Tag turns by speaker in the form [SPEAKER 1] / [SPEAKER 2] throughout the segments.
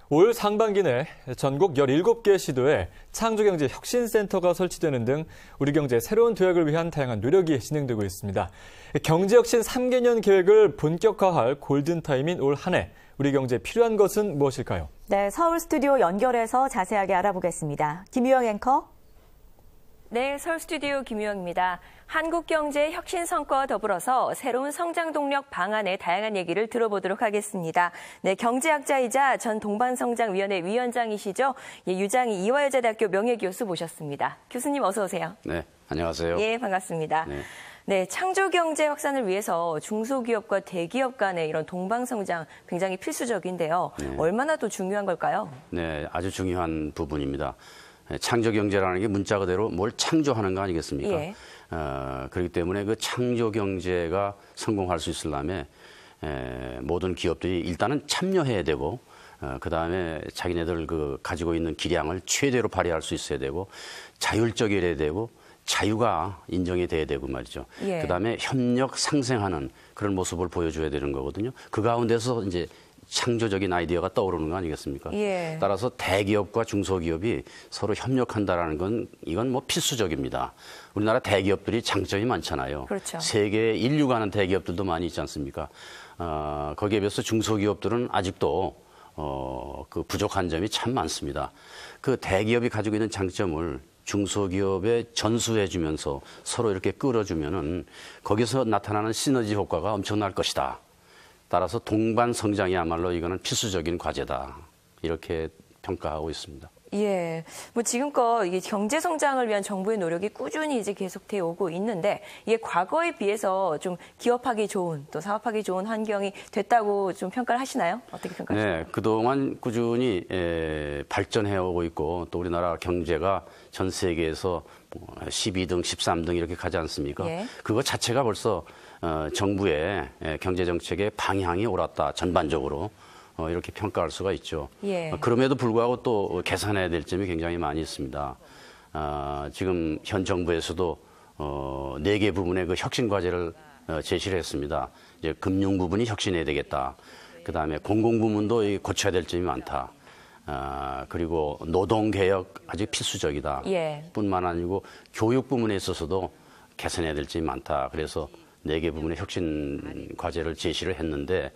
[SPEAKER 1] 올 상반기 내 전국 17개 시도에 창조경제 혁신센터가 설치되는 등 우리 경제의 새로운 도약을 위한 다양한 노력이 진행되고 있습니다. 경제혁신 3개년 계획을 본격화할 골든타임인 올 한 해, 우리 경제에 필요한 것은 무엇일까요?
[SPEAKER 2] 네, 서울 스튜디오 연결해서 자세하게 알아보겠습니다. 김유영 앵커.
[SPEAKER 3] 네, 서울 스튜디오 김유영입니다. 한국 경제의 혁신 성과와 더불어서 새로운 성장 동력 방안의 다양한 얘기를 들어보도록 하겠습니다. 네, 경제학자이자 전 동반성장위원회 위원장이시죠. 예, 유장희 이화여자대학교 명예교수 모셨습니다. 교수님 어서 오세요.
[SPEAKER 4] 네, 안녕하세요.
[SPEAKER 3] 예, 반갑습니다. 네, 창조경제 확산을 위해서 중소기업과 대기업 간의 이런 동방성장 굉장히 필수적인데요.
[SPEAKER 4] 네.
[SPEAKER 3] 얼마나 더 중요한 걸까요?
[SPEAKER 4] 네, 아주 중요한 부분입니다. 창조경제라는 게 문자 그대로 뭘 창조하는 거 아니겠습니까?
[SPEAKER 3] 예.
[SPEAKER 4] 그렇기 때문에 그 창조경제가 성공할 수 있으려면 모든 기업들이 일단은 참여해야 되고 그다음에 자기네들 그 가지고 있는 기량을 최대로 발휘할 수 있어야 되고 자율적이어야 되고 자유가 인정이 돼야 되고 말이죠.
[SPEAKER 3] 예.
[SPEAKER 4] 그다음에 협력 상생하는 그런 모습을 보여줘야 되는 거거든요. 그 가운데서 이제 창조적인 아이디어가 떠오르는 거 아니겠습니까?
[SPEAKER 3] 예.
[SPEAKER 4] 따라서 대기업과 중소기업이 서로 협력한다라는 건 이건 뭐 필수적입니다. 우리나라 대기업들이 장점이 많잖아요.
[SPEAKER 3] 그렇죠.
[SPEAKER 4] 세계에 인류가 하는 대기업들도 많이 있지 않습니까? 거기에 비해서 중소기업들은 아직도 그 부족한 점이 참 많습니다. 그 대기업이 가지고 있는 장점을 중소기업에 전수해주면서 서로 이렇게 끌어주면은 거기서 나타나는 시너지 효과가 엄청날 것이다. 따라서 동반 성장이야말로 이거는 필수적인 과제다. 이렇게 평가하고 있습니다.
[SPEAKER 3] 예, 뭐 지금껏 이게 경제 성장을 위한 정부의 노력이 꾸준히 이제 계속돼 오고 있는데 이게 과거에 비해서 좀 기업하기 좋은 또 사업하기 좋은 환경이 됐다고 좀 평가를 하시나요? 어떻게 평가하시나요?
[SPEAKER 4] 네, 그동안 꾸준히 발전해 오고 있고 또 우리나라 경제가 전 세계에서 12등, 13등 이렇게 가지 않습니까?
[SPEAKER 3] 예.
[SPEAKER 4] 그거 자체가 벌써 정부의 경제 정책의 방향이 옳았다 전반적으로 이렇게 평가할 수가 있죠.
[SPEAKER 3] 예.
[SPEAKER 4] 그럼에도 불구하고 또 개선해야 될 점이 굉장히 많이 있습니다. 지금 현 정부에서도 4개 부분의 그 혁신 과제를 제시를 했습니다. 이제 금융 부분이 혁신해야 되겠다. 그 다음에 공공 부문도 고쳐야 될 점이 많다. 그리고 노동 개혁 아주 필수적이다.
[SPEAKER 3] 예.
[SPEAKER 4] 뿐만 아니고 교육 부문에 있어서도 개선해야 될 점이 많다. 그래서 4개 부분의 혁신 과제를 제시를 했는데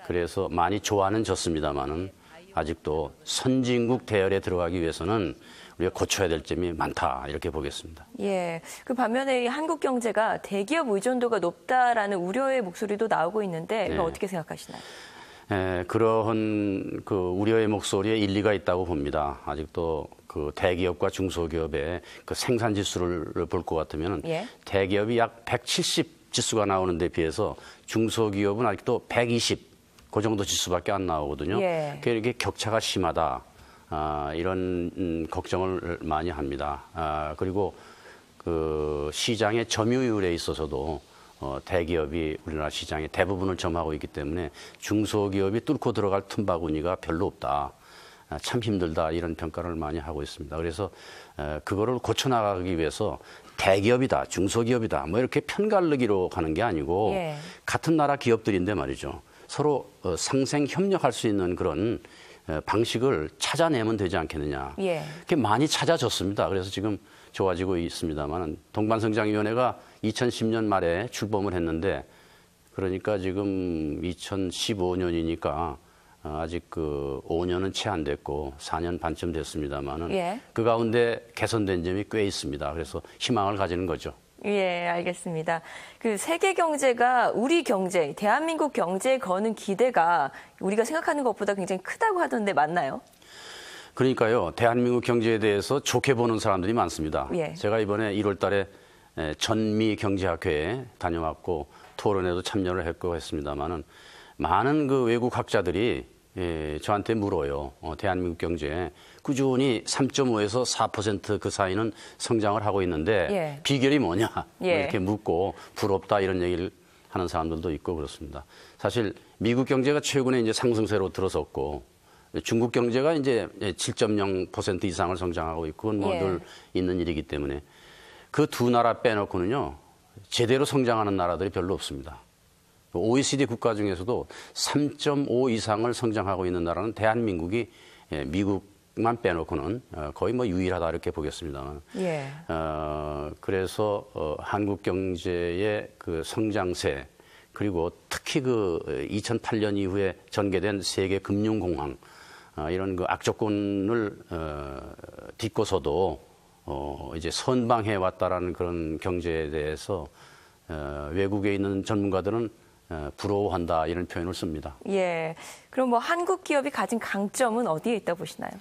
[SPEAKER 4] 그래서 많이 좋아는 졌습니다만은 아직도 선진국 대열에 들어가기 위해서는 우리가 고쳐야 될 점이 많다 이렇게 보겠습니다.
[SPEAKER 3] 예. 그 반면에 한국 경제가 대기업 의존도가 높다라는 우려의 목소리도 나오고 있는데
[SPEAKER 4] 네.
[SPEAKER 3] 이거 어떻게 생각하시나요?
[SPEAKER 4] 그러한 그 우려의 목소리에 일리가 있다고 봅니다. 아직도 그 대기업과 중소기업의 그 생산 지수를 볼 것 같으면
[SPEAKER 3] 예.
[SPEAKER 4] 대기업이 약 170 지수가 나오는 데 비해서 중소기업은 아직도 120 그 정도 지수밖에 안 나오거든요.
[SPEAKER 3] 예.
[SPEAKER 4] 이렇게 격차가 심하다. 이런 걱정을 많이 합니다. 그리고 그 시장의 점유율에 있어서도 대기업이 우리나라 시장의 대부분을 점하고 있기 때문에 중소기업이 뚫고 들어갈 틈바구니가 별로 없다. 참 힘들다 이런 평가를 많이 하고 있습니다. 그래서 그거를 고쳐나가기 위해서 대기업이다, 중소기업이다 뭐 이렇게 편가르기로 가는 게 아니고
[SPEAKER 3] 예.
[SPEAKER 4] 같은 나라 기업들인데 말이죠. 서로 상생 협력할 수 있는 그런 방식을 찾아내면 되지 않겠느냐.
[SPEAKER 3] 예.
[SPEAKER 4] 그게 많이 찾아졌습니다. 그래서 지금 좋아지고 있습니다만 동반성장위원회가 2010년 말에 출범을 했는데 그러니까 지금 2015년이니까 아직 그 5년은 채 안 됐고 4년 반쯤 됐습니다만은
[SPEAKER 3] 예.
[SPEAKER 4] 그 가운데 개선된 점이 꽤 있습니다. 그래서 희망을 가지는 거죠.
[SPEAKER 3] 예, 알겠습니다. 그 세계 경제가 우리 경제, 대한민국 경제에 거는 기대가 우리가 생각하는 것보다 굉장히 크다고 하던데 맞나요?
[SPEAKER 4] 그러니까요. 대한민국 경제에 대해서 좋게 보는 사람들이 많습니다.
[SPEAKER 3] 예.
[SPEAKER 4] 제가 이번에 1월 달에 전미경제학회에 다녀왔고 토론에도 참여를 했고 했습니다만은 많은 그 외국 학자들이 저한테 물어요. 대한민국 경제 꾸준히 3.5에서 4% 그 사이는 성장을 하고 있는데
[SPEAKER 3] 예.
[SPEAKER 4] 비결이 뭐냐
[SPEAKER 3] 예.
[SPEAKER 4] 이렇게 묻고 부럽다 이런 얘기를 하는 사람들도 있고 그렇습니다. 사실 미국 경제가 최근에 이제 상승세로 들어섰고 중국 경제가 이제 7.0% 이상을 성장하고 있고 그건 뭐 늘 있는 일이기 때문에 그 두 나라 빼놓고는요 제대로 성장하는 나라들이 별로 없습니다. OECD 국가 중에서도 3.5 이상을 성장하고 있는 나라는 대한민국이 미국만 빼놓고는 거의 뭐 유일하다 이렇게 보겠습니다만.
[SPEAKER 3] 예.
[SPEAKER 4] 그래서 한국 경제의 그 성장세 그리고 특히 그 2008년 이후에 전개된 세계 금융공황 이런 그 악조건을 딛고서도 이제 선방해 왔다라는 그런 경제에 대해서 외국에 있는 전문가들은 부러워한다 이런 표현을 씁니다.
[SPEAKER 3] 예. 그럼 뭐 한국 기업이 가진 강점은 어디에 있다 보시나요?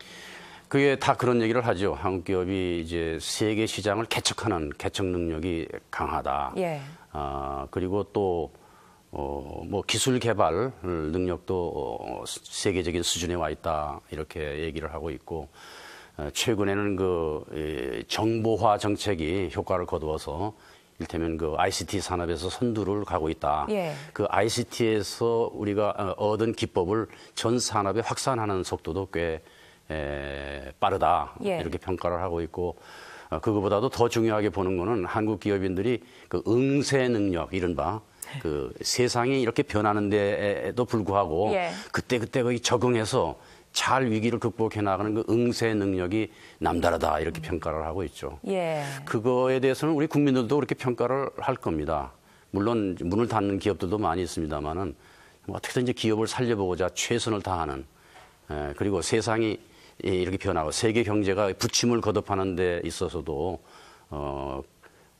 [SPEAKER 4] 그게 다 그런 얘기를 하죠. 한국 기업이 이제 세계 시장을 개척하는 개척 능력이 강하다.
[SPEAKER 3] 예.
[SPEAKER 4] 그리고 또 뭐 기술 개발 능력도 세계적인 수준에 와 있다 이렇게 얘기를 하고 있고 최근에는 그 정보화 정책이 효과를 거두어서 이를테면 그 ICT 산업에서 선두를 가고 있다.
[SPEAKER 3] 예.
[SPEAKER 4] 그 ICT에서 우리가 얻은 기법을 전 산업에 확산하는 속도도 꽤 빠르다.
[SPEAKER 3] 예.
[SPEAKER 4] 이렇게 평가를 하고 있고 그거보다도 더 중요하게 보는 거는 한국 기업인들이 그 응세 능력 이른바 그 세상이 이렇게 변하는데도 불구하고
[SPEAKER 3] 예.
[SPEAKER 4] 그때 거기 적응해서 잘 위기를 극복해 나가는 그 응세 능력이 남다르다 이렇게 평가를 하고 있죠.
[SPEAKER 3] 예.
[SPEAKER 4] 그거에 대해서는 우리 국민들도 그렇게 평가를 할 겁니다. 물론 문을 닫는 기업들도 많이 있습니다만은 어떻게든지 기업을 살려보고자 최선을 다하는 그리고 세상이 이렇게 변하고 세계 경제가 부침을 거듭하는 데 있어서도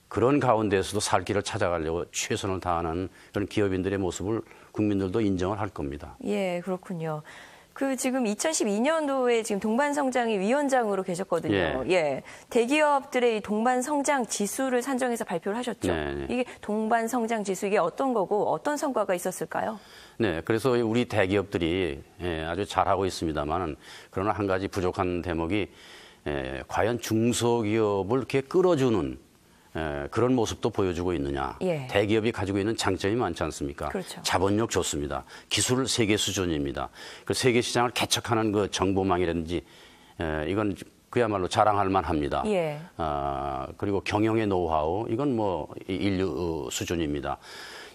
[SPEAKER 4] 그런 가운데서도 살 길을 찾아가려고 최선을 다하는 그런 기업인들의 모습을 국민들도 인정을 할 겁니다.
[SPEAKER 3] 예, 그렇군요. 그 지금 2012년도에 지금 동반성장의 위원장으로 계셨거든요.
[SPEAKER 4] 예.
[SPEAKER 3] 예. 대기업들의 이 동반성장 지수를 산정해서 발표를 하셨죠.
[SPEAKER 4] 네.
[SPEAKER 3] 이게 동반성장 지수 이게 어떤 거고 어떤 성과가 있었을까요?
[SPEAKER 4] 네, 그래서 우리 대기업들이 아주 잘하고 있습니다만은 그러나 한 가지 부족한 대목이 과연 중소기업을 이렇게 끌어주는 그런 모습도 보여주고 있느냐.
[SPEAKER 3] 예.
[SPEAKER 4] 대기업이 가지고 있는 장점이 많지 않습니까?
[SPEAKER 3] 그렇죠.
[SPEAKER 4] 자본력 좋습니다. 기술 세계 수준입니다. 그 세계 시장을 개척하는 그 정보망이라든지 이건 그야말로 자랑할 만합니다.
[SPEAKER 3] 예.
[SPEAKER 4] 그리고 경영의 노하우 이건 뭐 인류 수준입니다.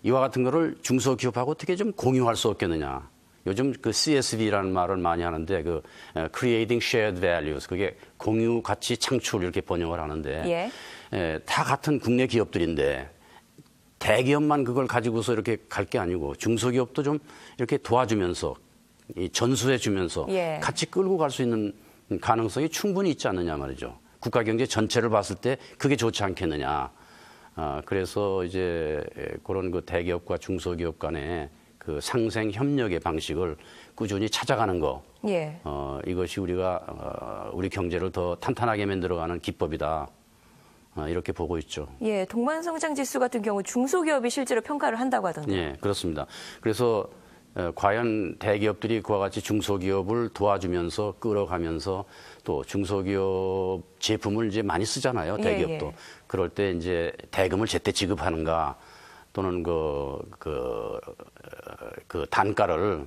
[SPEAKER 4] 이와 같은 거를 중소기업하고 어떻게 좀 공유할 수 없겠느냐. 요즘 그 CSV라는 말을 많이 하는데 그 Creating Shared Values 그게 공유 가치 창출 이렇게 번역을 하는데
[SPEAKER 3] 예.
[SPEAKER 4] 다 같은 국내 기업들인데 대기업만 그걸 가지고서 이렇게 갈 게 아니고 중소기업도 좀 이렇게 도와주면서 전수해 주면서
[SPEAKER 3] 예.
[SPEAKER 4] 같이 끌고 갈 수 있는 가능성이 충분히 있지 않느냐 말이죠. 국가 경제 전체를 봤을 때 그게 좋지 않겠느냐. 그래서 이제 그런 그 대기업과 중소기업 간의 그 상생 협력의 방식을 꾸준히 찾아가는 거.
[SPEAKER 3] 예.
[SPEAKER 4] 이것이 우리가 우리 경제를 더 탄탄하게 만들어가는 기법이다. 이렇게 보고 있죠.
[SPEAKER 3] 예, 동반성장 지수 같은 경우 중소기업이 실제로 평가를 한다고 하던데요.
[SPEAKER 4] 예, 그렇습니다. 그래서 과연 대기업들이 그와 같이 중소기업을 도와주면서 끌어가면서 또 중소기업 제품을 이제 많이 쓰잖아요. 대기업도.
[SPEAKER 3] 예.
[SPEAKER 4] 그럴 때 이제 대금을 제때 지급하는가 또는 그 단가를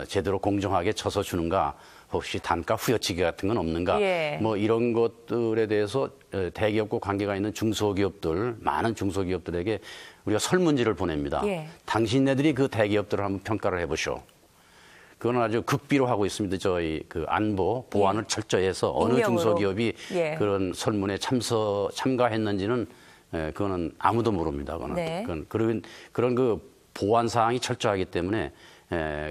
[SPEAKER 4] 제대로 공정하게 쳐서 주는가 혹시 단가 후려치기 같은 건 없는가
[SPEAKER 3] 예.
[SPEAKER 4] 뭐 이런 것들에 대해서 대기업과 관계가 있는 중소기업들 많은 중소기업들에게 우리가 설문지를 보냅니다.
[SPEAKER 3] 예.
[SPEAKER 4] 당신네들이 그 대기업들을 한번 평가를 해보시오. 그건 아주 극비로 하고 있습니다. 저희 그 안보 보안을 철저히 해서 어느
[SPEAKER 3] 익명으로.
[SPEAKER 4] 중소기업이
[SPEAKER 3] 예.
[SPEAKER 4] 그런 설문에 참가했는지는 그거는 아무도 모릅니다. 그거는
[SPEAKER 3] 네.
[SPEAKER 4] 그런 그 보안 사항이 철저하기 때문에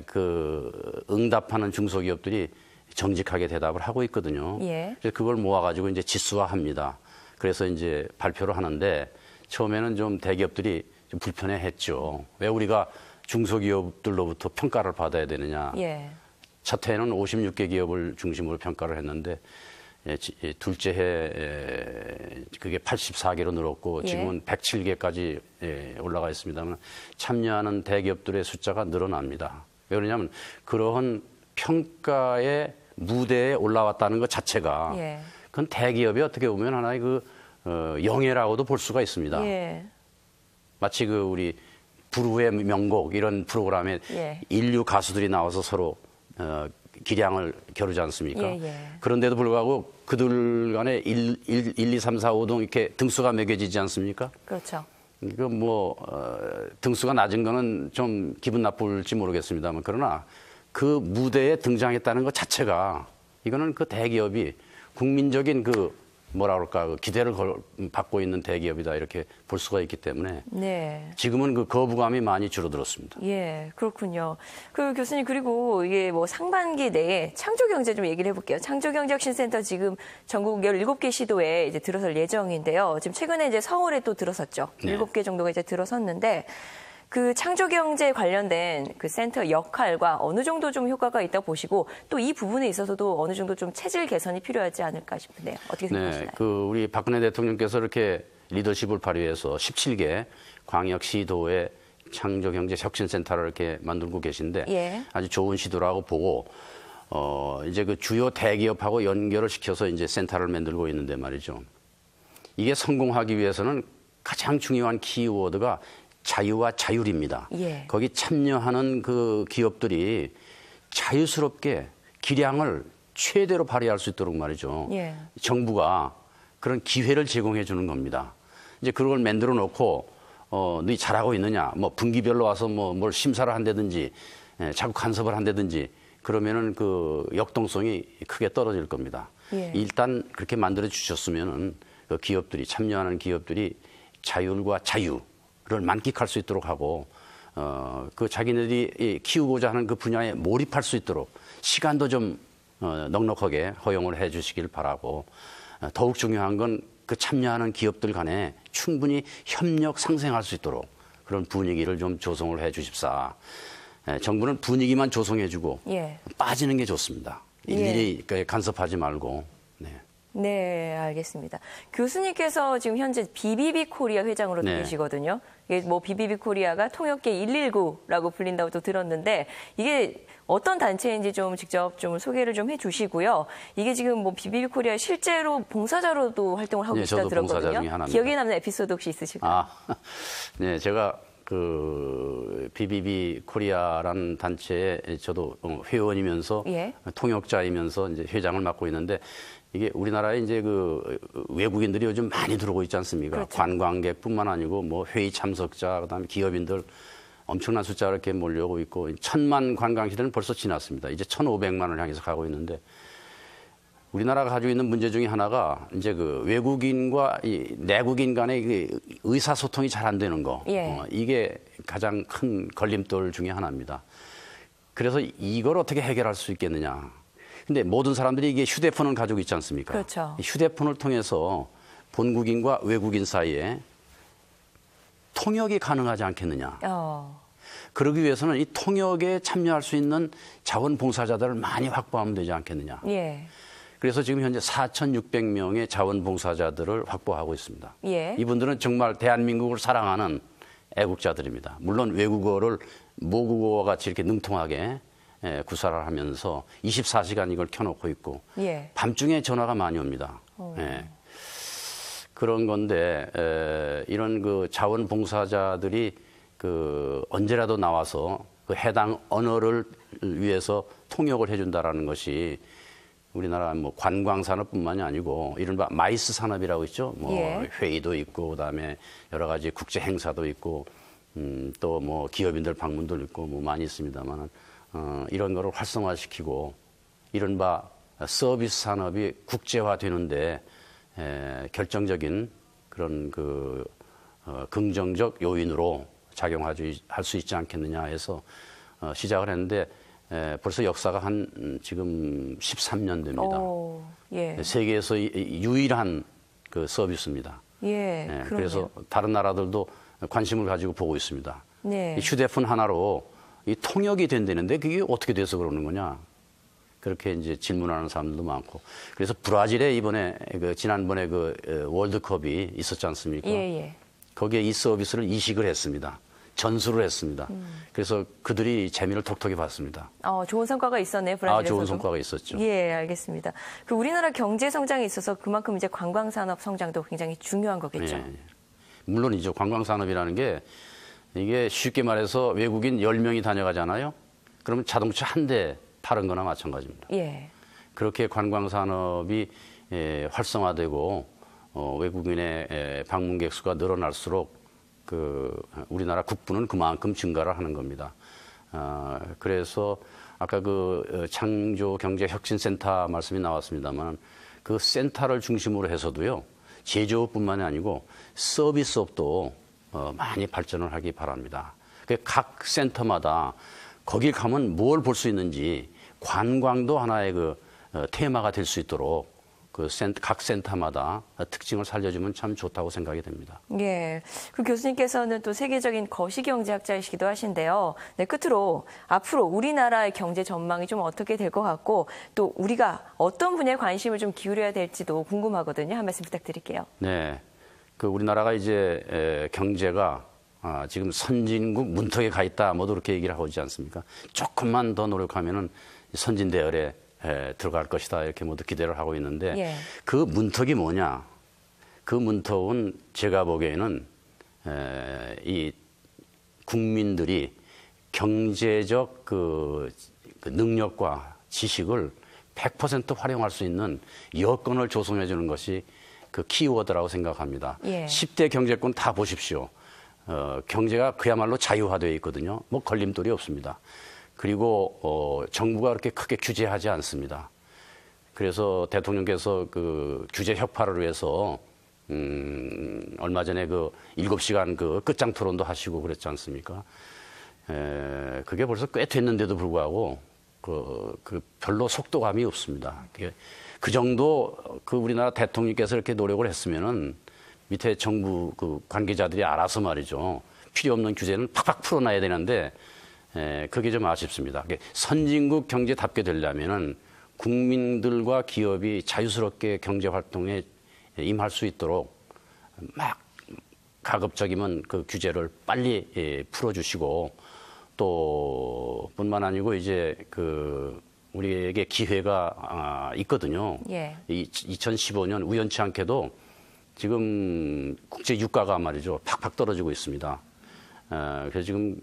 [SPEAKER 4] 그 응답하는 중소기업들이 정직하게 대답을 하고 있거든요.
[SPEAKER 3] 예.
[SPEAKER 4] 그래서 그걸 모아가지고 이제 지수화합니다. 그래서 이제 발표를 하는데 처음에는 좀 대기업들이 좀 불편해했죠. 왜 우리가 중소기업들로부터 평가를 받아야 되느냐.
[SPEAKER 3] 예.
[SPEAKER 4] 첫 해에는 56개 기업을 중심으로 평가를 했는데 둘째 해 그게 84개로 늘었고
[SPEAKER 3] 예.
[SPEAKER 4] 지금은 107개까지 올라가 있습니다만 참여하는 대기업들의 숫자가 늘어납니다. 왜 그러냐면 그러한 평가의 무대에 올라왔다는 것 자체가
[SPEAKER 3] 예.
[SPEAKER 4] 그건 대기업이 어떻게 보면 하나의 그 영예라고도 볼 수가 있습니다.
[SPEAKER 3] 예.
[SPEAKER 4] 마치 그 우리 부르의 명곡 이런 프로그램에
[SPEAKER 3] 예.
[SPEAKER 4] 인류 가수들이 나와서 서로 기량을 겨루지 않습니까?
[SPEAKER 3] 예.
[SPEAKER 4] 그런데도 불구하고 그들 간에 1, 2, 3, 4, 5등 이렇게 등수가 매겨지지 않습니까?
[SPEAKER 3] 그렇죠.
[SPEAKER 4] 이거 뭐 등수가 낮은 거는 좀 기분 나쁠지 모르겠습니다만 그러나 그 무대에 등장했다는 것 자체가 이거는 그 대기업이 국민적인 그 뭐라 그럴까 그 기대를 받고 있는 대기업이다 이렇게 볼 수가 있기 때문에
[SPEAKER 3] 네.
[SPEAKER 4] 지금은 그 거부감이 많이 줄어들었습니다.
[SPEAKER 3] 예, 그렇군요. 그 교수님 그리고 이게 뭐 상반기 내에 창조경제 좀 얘기를 해볼게요. 창조경제혁신센터 지금 전국 17개 시도에 이제 들어설 예정인데요. 지금 최근에 이제 서울에 또 들어섰죠.
[SPEAKER 4] 네.
[SPEAKER 3] 7개 정도가 이제 들어섰는데 그 창조경제 관련된 그 센터 역할과 어느 정도 좀 효과가 있다고 보시고 또 이 부분에 있어서도 어느 정도 좀 체질 개선이 필요하지 않을까 싶은데요. 어떻게 생각하시나요?
[SPEAKER 4] 네, 그 우리 박근혜 대통령께서 이렇게 리더십을 발휘해서 17개 광역시도의 창조경제혁신센터를 이렇게 만들고 계신데
[SPEAKER 3] 예.
[SPEAKER 4] 아주 좋은 시도라고 보고 이제 그 주요 대기업하고 연결을 시켜서 이제 센터를 만들고 있는데 말이죠. 이게 성공하기 위해서는 가장 중요한 키워드가 자유와 자율입니다.
[SPEAKER 3] 예.
[SPEAKER 4] 거기 참여하는 그 기업들이 자유스럽게 기량을 최대로 발휘할 수 있도록 말이죠.
[SPEAKER 3] 예.
[SPEAKER 4] 정부가 그런 기회를 제공해 주는 겁니다. 이제 그걸 만들어 놓고 너희 잘하고 있느냐, 뭐 분기별로 와서 뭐 뭘 심사를 한다든지, 자꾸 간섭을 한다든지 그러면은 그 역동성이 크게 떨어질 겁니다.
[SPEAKER 3] 예.
[SPEAKER 4] 일단 그렇게 만들어 주셨으면은 그 기업들이 참여하는 기업들이 자율과 자유를 만끽할 수 있도록 하고 그 자기네들이 키우고자 하는 그 분야에 몰입할 수 있도록 시간도 좀 넉넉하게 허용을 해 주시길 바라고 더욱 중요한 건 그 참여하는 기업들 간에 충분히 협력 상생할 수 있도록 그런 분위기를 좀 조성을 해 주십사. 정부는 분위기만 조성해 주고
[SPEAKER 3] 예.
[SPEAKER 4] 빠지는 게 좋습니다. 일일이 간섭하지 말고. 네.
[SPEAKER 3] 네, 알겠습니다. 교수님께서 지금 현재 BBB 코리아 회장으로
[SPEAKER 4] 네.
[SPEAKER 3] 계시거든요. 이게 뭐 BBB 코리아가 통역계 119라고 불린다고 또 들었는데 이게 어떤 단체인지 좀 직접 좀 소개를 좀 해주시고요. 이게 지금 뭐 BBB 코리아 실제로 봉사자로도 활동을 하고
[SPEAKER 4] 네,
[SPEAKER 3] 계시다고
[SPEAKER 4] 저도 봉사자
[SPEAKER 3] 들었거든요.
[SPEAKER 4] 중에 하나입니다.
[SPEAKER 3] 기억에 남는 에피소드 혹시 있으실까요?
[SPEAKER 4] 네, 제가 그 BBB 코리아라는 단체에 저도 회원이면서
[SPEAKER 3] 예.
[SPEAKER 4] 통역자이면서 이제 회장을 맡고 있는데 이게 우리나라에 이제 그 외국인들이 요즘 많이 들어오고 있지 않습니까?
[SPEAKER 3] 그렇죠.
[SPEAKER 4] 관광객뿐만 아니고 뭐 회의 참석자, 그다음에 기업인들 엄청난 숫자가 이렇게 몰려오고 있고 1000만 관광 시대는 벌써 지났습니다. 이제 1500만을 향해서 가고 있는데 우리나라가 가지고 있는 문제 중에 하나가 이제 그 외국인과 이 내국인 간의 의사소통이 잘 안 되는 거.
[SPEAKER 3] 예.
[SPEAKER 4] 이게 가장 큰 걸림돌 중에 하나입니다. 그래서 이걸 어떻게 해결할 수 있겠느냐. 근데 모든 사람들이 이게 휴대폰을 가지고 있지 않습니까?
[SPEAKER 3] 그렇죠.
[SPEAKER 4] 이 휴대폰을 통해서 본국인과 외국인 사이에 통역이 가능하지 않겠느냐. 그러기 위해서는 이 통역에 참여할 수 있는 자원봉사자들을 많이 확보하면 되지 않겠느냐.
[SPEAKER 3] 예.
[SPEAKER 4] 그래서 지금 현재 4,600명의 자원봉사자들을 확보하고 있습니다.
[SPEAKER 3] 예.
[SPEAKER 4] 이분들은 정말 대한민국을 사랑하는 애국자들입니다. 물론 외국어를 모국어와 같이 이렇게 능통하게 구사를 하면서 24시간 이걸 켜놓고 있고
[SPEAKER 3] 예.
[SPEAKER 4] 밤중에 전화가 많이 옵니다. 예. 그런 건데 이런 그 자원봉사자들이 그 언제라도 나와서 그 해당 언어를 위해서 통역을 해준다라는 것이 우리나라 뭐 관광 산업뿐만이 아니고 이른바 마이스 산업이라고 있죠. 뭐
[SPEAKER 3] 예.
[SPEAKER 4] 회의도 있고 그다음에 여러 가지 국제 행사도 있고 또 뭐 기업인들 방문도 있고 뭐 많이 있습니다만은 이런 거를 활성화시키고 이른바 서비스 산업이 국제화되는데 결정적인 그런 그 긍정적 요인으로 작용할 수 있지 않겠느냐 해서 시작을 했는데 벌써 역사가 한 지금 13년 됩니다.
[SPEAKER 3] 오, 예.
[SPEAKER 4] 세계에서 유일한 그 서비스입니다.
[SPEAKER 3] 예.
[SPEAKER 4] 예,
[SPEAKER 3] 그러네요.
[SPEAKER 4] 그래서 다른 나라들도 관심을 가지고 보고 있습니다.
[SPEAKER 3] 네.
[SPEAKER 4] 이 휴대폰 하나로 이 통역이 된다는데 그게 어떻게 돼서 그러는 거냐? 그렇게 이제 질문하는 사람들도 많고. 그래서 브라질에 이번에 지난번에 그 월드컵이 있었지 않습니까?
[SPEAKER 3] 예, 예.
[SPEAKER 4] 거기에 이 서비스를 이식을 했습니다. 전수를 했습니다. 그래서 그들이 재미를 톡톡히 봤습니다.
[SPEAKER 3] 좋은 성과가 있었네요, 브라질에서도.
[SPEAKER 4] 좋은 성과가 있었죠.
[SPEAKER 3] 예, 알겠습니다. 그 우리나라 경제 성장에 있어서 그만큼 이제 관광 산업 성장도 굉장히 중요한 거겠죠.
[SPEAKER 4] 예. 물론이죠. 관광 산업이라는 게 이게 쉽게 말해서 외국인 10명이 다녀가잖아요. 그러면 자동차 한 대 파는 거나 마찬가지입니다.
[SPEAKER 3] 예.
[SPEAKER 4] 그렇게 관광 산업이 활성화되고 외국인의 방문객 수가 늘어날수록 우리나라 국부는 그만큼 증가를 하는 겁니다. 그래서 아까 창조경제혁신센터 말씀이 나왔습니다만 그 센터를 중심으로 해서도요, 제조업뿐만이 아니고 서비스업도 많이 발전을 하기 바랍니다. 각 센터마다 거기 가면 뭘 볼 수 있는지 관광도 하나의 테마가 될 수 있도록 각 센터마다 특징을 살려주면 참 좋다고 생각이 됩니다.
[SPEAKER 3] 예. 교수님께서는 또 세계적인 거시경제학자이시기도 하신데요. 네, 끝으로 앞으로 우리나라의 경제 전망이 좀 어떻게 될 것 같고 또 우리가 어떤 분야에 관심을 좀 기울여야 될지도 궁금하거든요. 한 말씀 부탁드릴게요.
[SPEAKER 4] 네. 우리나라가 이제 경제가 지금 선진국 문턱에 가 있다, 모두 그렇게 얘기를 하고 있지 않습니까? 조금만 더 노력하면은 선진 대열에 들어갈 것이다, 이렇게 모두 기대를 하고 있는데,
[SPEAKER 3] 예.
[SPEAKER 4] 그 문턱이 뭐냐? 그 문턱은 제가 보기에는 이 국민들이 경제적 능력과 지식을 100% 활용할 수 있는 여건을 조성해 주는 것이 그 키워드라고 생각합니다.
[SPEAKER 3] 예.
[SPEAKER 4] 10대 경제권 다 보십시오. 경제가 그야말로 자유화되어 있거든요. 뭐 걸림돌이 없습니다. 그리고 정부가 그렇게 크게 규제하지 않습니다. 그래서 대통령께서 규제 혁파를 위해서 얼마 전에 7시간 끝장 토론도 하시고 그랬지 않습니까? 그게 벌써 꽤 됐는데도 불구하고 별로 속도감이 없습니다. 그 정도 우리나라 대통령께서 이렇게 노력을 했으면은 밑에 정부 관계자들이 알아서 말이죠. 필요 없는 규제는 팍팍 풀어놔야 되는데 그게 좀 아쉽습니다. 선진국 경제답게 되려면은 국민들과 기업이 자유스럽게 경제 활동에 임할 수 있도록 막 가급적이면 규제를 빨리 풀어주시고, 또 뿐만 아니고 이제 우리에게 기회가 있거든요.
[SPEAKER 3] 예.
[SPEAKER 4] 2015년 우연치 않게도 지금 국제 유가가 말이죠, 팍팍 떨어지고 있습니다. 그래서 지금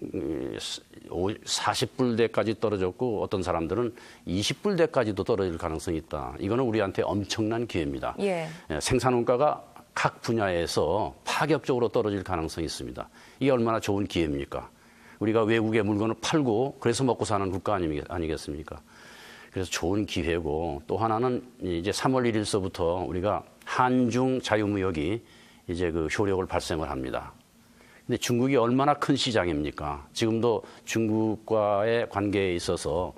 [SPEAKER 4] 40불대까지 떨어졌고 어떤 사람들은 20불대까지도 떨어질 가능성이 있다. 이거는 우리한테 엄청난 기회입니다.
[SPEAKER 3] 예.
[SPEAKER 4] 생산 원가가 각 분야에서 파격적으로 떨어질 가능성이 있습니다. 이게 얼마나 좋은 기회입니까? 우리가 외국에 물건을 팔고 그래서 먹고 사는 국가 아니겠습니까? 그래서 좋은 기회고, 또 하나는 이제 3월 1일서부터 우리가 한중 자유무역이 이제 효력을 발생을 합니다. 근데 중국이 얼마나 큰 시장입니까? 지금도 중국과의 관계에 있어서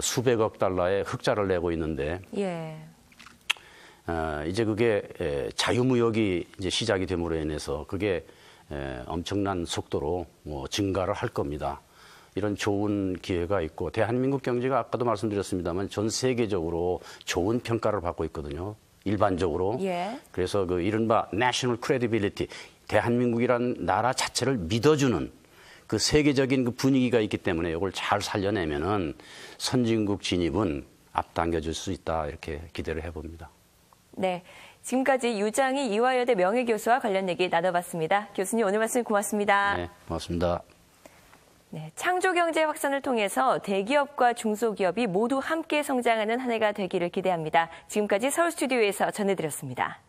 [SPEAKER 4] 수백억 달러의 흑자를 내고 있는데,
[SPEAKER 3] 예.
[SPEAKER 4] 이제 그게 자유무역이 이제 시작이 됨으로 인해서 그게 엄청난 속도로 증가를 할 겁니다. 이런 좋은 기회가 있고, 대한민국 경제가 아까도 말씀드렸습니다만 전 세계적으로 좋은 평가를 받고 있거든요. 일반적으로.
[SPEAKER 3] 예.
[SPEAKER 4] 그래서 이른바 national credibility, 대한민국이라는 나라 자체를 믿어주는 세계적인 분위기가 있기 때문에 이걸 잘 살려내면은 선진국 진입은 앞당겨줄 수 있다, 이렇게 기대를 해봅니다.
[SPEAKER 3] 네. 지금까지 유장희 이화여대 명예교수와 관련 얘기 나눠봤습니다. 교수님, 오늘 말씀 고맙습니다.
[SPEAKER 4] 네, 고맙습니다.
[SPEAKER 3] 네, 창조경제 확산을 통해서 대기업과 중소기업이 모두 함께 성장하는 한 해가 되기를 기대합니다. 지금까지 서울 스튜디오에서 전해드렸습니다.